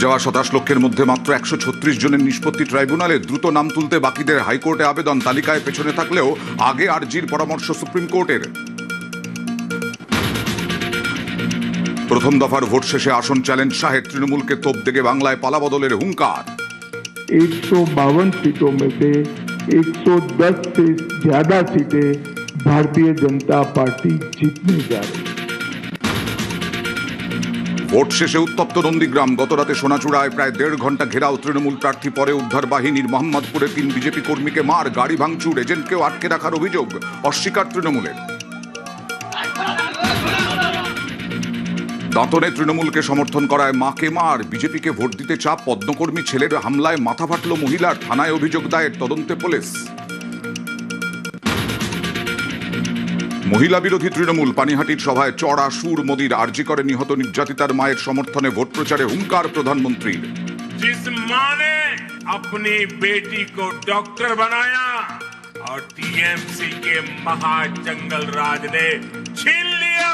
যাওয়া 27 লক্ষের মধ্যে মাত্র 136 জনের নিষ্পত্তি ট্রাইব্যুনালে। দ্রুত নাম তুলতে বাকিদের হাইকোর্টে আবেদন। তালিকায় পেছনে থাকলেও আগে আরজির পরামর্শ সুপ্রিম কোর্টের। প্রথম দফার ভোট শেষে আসন চ্যালেঞ্জ শাহের। তৃণমূলকে তোপ দেগে বাংলায় পালাবদলের হুঙ্কার। 152 सीटों में से 110 से ज्यादा सीटें भारतीय जनता पार्टी जीतने जा रही है। ভোট শেষে উত্তপ্ত নন্দীগ্রাম। গতরাতে সোনাচূড়ায় প্রায় 1.5 ঘন্টা ঘেরাও তৃণমূল প্রার্থী। পরে উদ্ধার বাহিনীর। মোহাম্মদপুরে 3 বিজেপি কর্মীকে মার, গাড়ি ভাঙচুর, এজেন্টকেও আটকে রাখার অভিযোগ। অস্বীকার তৃণমূলের। দাঁতনে তৃণমূলকে সমর্থন করায় মাকে মার। বিজেপিকে ভোট দিতে চাপ। পদ্মকর্মী ছেলের হামলায় মাথা ফাটল মহিলার। থানায় অভিযোগ দায়ের। তদন্তে পুলিশ। মহিলা বিরোধী তৃণমূল। পানিহাটির সভায় চড়া সুর মোদির। আরজি করে নিহত নির্যাতিতার মায়ের সমর্থনে ভোট প্রচারে হুঙ্কার প্রধানমন্ত্রীর। जिस मां ने अपनी बेटी को डॉक्टर बनाया और टीएमसी के महाजंगल राज ने छीन लिया,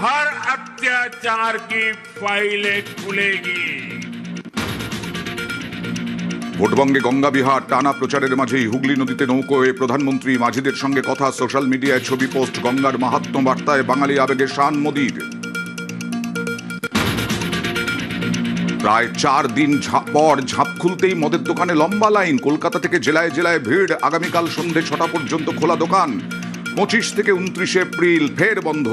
हर अत्याचार की फाइलें खुलेगी। ভোটবঙ্গে গঙ্গা বিহার। টানা প্রচারের মাঝেই হুগলি নদীতে নৌকোয় প্রধানমন্ত্রী। মাঝিদের সঙ্গে কথা। সোশ্যাল মিডিয়ায় ছবি পোস্ট। গঙ্গার মাহাত্ম্য বার্তায় বাঙালি আবেগে শান মোদির। প্রায় 4 দিন পর ঝাঁপ খুলতেই মদের দোকানে লম্বা লাইন। কলকাতা থেকে জেলায় জেলায় ভিড়। আগামীকাল সন্ধে 6টা পর্যন্ত খোলা দোকান। 25 থেকে 29 এপ্রিল ফের বন্ধ।